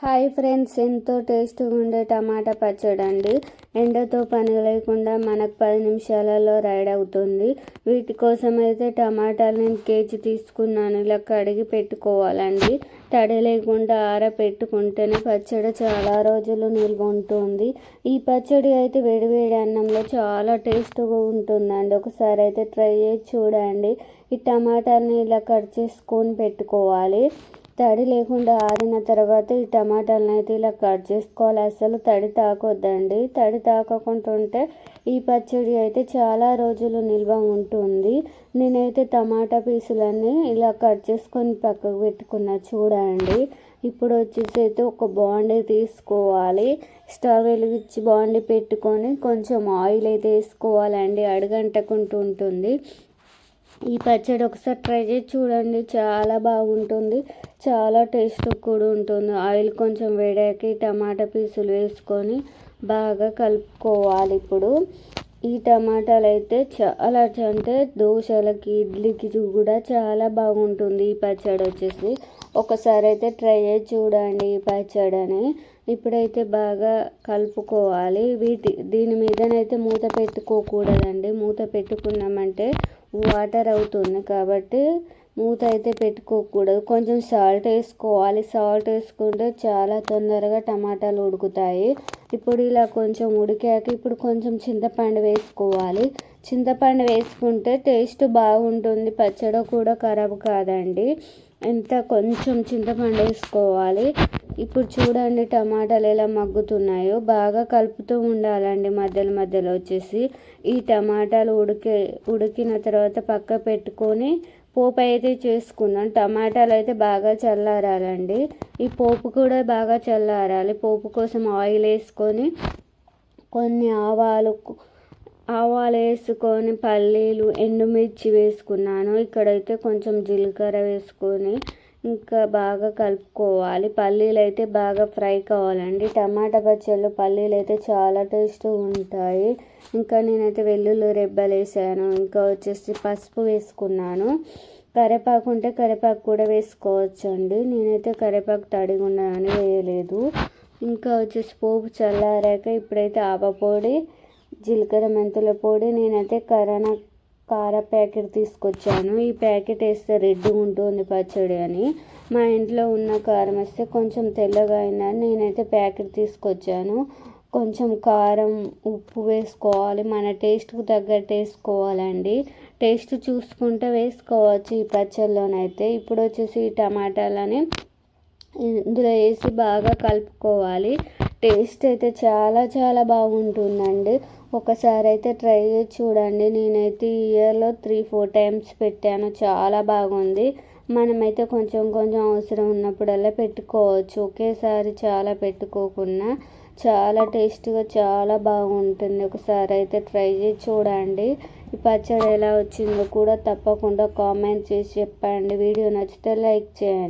Hi friends, ఎంతో టేస్టీగా ఉండే టమాటా పచ్చడి అండి. ఎండతో పని లేకుండా మనకు 10 నిమిషాలలో రెడీ అవుతుంది. వీటి కోసం అయితే టమాటాలు నేను కేజీ తీసుకున్నాను. ఇలా కడిగి పెట్టుకోవాలండి. తడి లేకుండా ఆరబెట్టుకుంటేనే పచ్చడి చాలా రోజులు నిల్వ ఉంటుంది. ఈ పచ్చడి అయితే వేడివేడి అన్నంలో చాలా టేస్ట్గా ఉంటుందండి. ఒకసారి అయితే ట్రై చేసి చూడండి. ఈ టమాటాలని ఇలా కట్ చేసుకొని పెట్టుకోవాలి. తడి లేకుండా ఆరిన తర్వాత ఈ టమాటాలను అయితే ఇలా కట్ చేసుకోవాలి. అసలు తడి తాకొద్దండి. తడి తాకకుండా ఉంటే ఈ పచ్చడి అయితే చాలా రోజులు నిల్వ ఉంటుంది. నేనైతే టమాటా పీసులన్నీ ఇలా కట్ చేసుకొని పక్కకు పెట్టుకున్నా చూడండి. ఇప్పుడు వచ్చేసి అయితే ఒక బాండీ తీసుకోవాలి. స్టవ్ వెలిగించి బాండీ పెట్టుకొని కొంచెం ఆయిల్ అయితే వేసుకోవాలండి. అడుగంటకుంటూ ఉంటుంది. ఈ పచ్చడి ఒకసారి ట్రై చేసి చూడండి, చాలా బాగుంటుంది. చాలా టేస్ట్ కూడా ఉంటుంది. ఆయిల్ కొంచెం వేడాక టమాటా పీసులు వేసుకొని బాగా కలుపుకోవాలి. ఇప్పుడు ఈ టమాటాలు అయితే చాలా అంటే దోశలకి, ఇడ్లీకి కూడా చాలా బాగుంటుంది. ఈ పచ్చడి వచ్చేసి ఒకసారి అయితే ట్రై చేసి చూడండి ఈ పచ్చడిని. ఇప్పుడైతే బాగా కలుపుకోవాలి. దీని మీదనైతే మూత పెట్టుకోకూడదండి. మూత పెట్టుకున్నామంటే వాటర్ అవుతుంది కాబట్టి మూత అయితే పెట్టుకోకూడదు. కొంచెం సాల్ట్ వేసుకోవాలి. సాల్ట్ వేసుకుంటే చాలా తొందరగా టమాటాలు ఉడుకుతాయి. ఇప్పుడు ఇలా కొంచెం ఉడికాక ఇప్పుడు కొంచెం చింతపండు వేసుకోవాలి. చింతపండు వేసుకుంటే టేస్ట్ బాగుంటుంది. పచ్చడి కూడా ఖరాబ్ కాదండి. కొంచెం చింతపండు వేసుకోవాలి. ఇప్పుడు చూడండి టమాటాలు ఎలా మగ్గుతున్నాయో. బాగా కలుపుతూ ఉండాలండి మధ్యలో మధ్యలో వచ్చేసి. ఈ టమాటాలు ఉడికిన తర్వాత పక్క పెట్టుకొని పోపు అయితే చేసుకుందాం. టమాటాలు అయితే బాగా చల్లారాలండి. ఈ పోపు కూడా బాగా చల్లారాలి. పోపు కోసం ఆయిల్ వేసుకొని కొన్ని ఆవాలు వేసుకొని పల్లీలు, ఎండుమిర్చి వేసుకున్నాను. ఇక్కడైతే కొంచెం జీలకర్ర వేసుకొని ఇంకా బాగా కలుపుకోవాలి. పల్లీలు అయితే బాగా ఫ్రై కావాలండి. టమాటా పచ్చళ్ళు పల్లీలు అయితే చాలా టేస్ట్గా ఉంటాయి. ఇంకా నేనైతే వెల్లుల్లి రెబ్బలు వేసాను. ఇంకా వచ్చేసి పసుపు వేసుకున్నాను. కరివేపాకు ఉంటే కరివేపాకు కూడా వేసుకోవచ్చండి. నేనైతే కరివేపాకు తడిగా ఉన్నాయని వేయలేదు. ఇంకా వచ్చేసి పోపు చల్లారాక ఇప్పుడైతే ఆవపొడి, జీలకర్ర, మెంతుల పొడి, నేనైతే కార ప్యాకెట్ తీసుకొచ్చాను. ఈ ప్యాకెట్ వేస్తే రెడ్గా ఉంటుంది పచ్చడి అని. మా ఇంట్లో ఉన్న కారం వేస్తే కొంచెం తెల్లగా అయిందని నేనైతే ప్యాకెట్ తీసుకొచ్చాను. కొంచెం కారం, ఉప్పు వేసుకోవాలి. మన టేస్ట్కు తగ్గట్టు వేసుకోవాలండి. టేస్ట్ చూసుకుంటే వేసుకోవచ్చు ఈ పచ్చళ్ళలోనైతే. ఇప్పుడు వచ్చేసి ఈ టమాటాలని ఇందులో వేసి బాగా కలుపుకోవాలి. టేస్ట్ అయితే చాలా చాలా బాగుంటుందండి. ఒకసారి అయితే ట్రై చేసి చూడండి. నేనైతే ఈ ఇయర్లో 3-4 టైమ్స్ పెట్టాను. చాలా బాగుంది. మనమైతే కొంచెం కొంచెం అవసరం ఉన్నప్పుడల్లా పెట్టుకోవచ్చు. ఒకేసారి చాలా పెట్టుకోకుండా చాలా టేస్ట్గా చాలా బాగుంటుంది. ఒకసారి అయితే ట్రై చేసి చూడండి. ఈ పచ్చడి ఎలా వచ్చిందో కూడా తప్పకుండా కామెంట్ చేసి చెప్పండి. వీడియో నచ్చితే లైక్ చేయండి.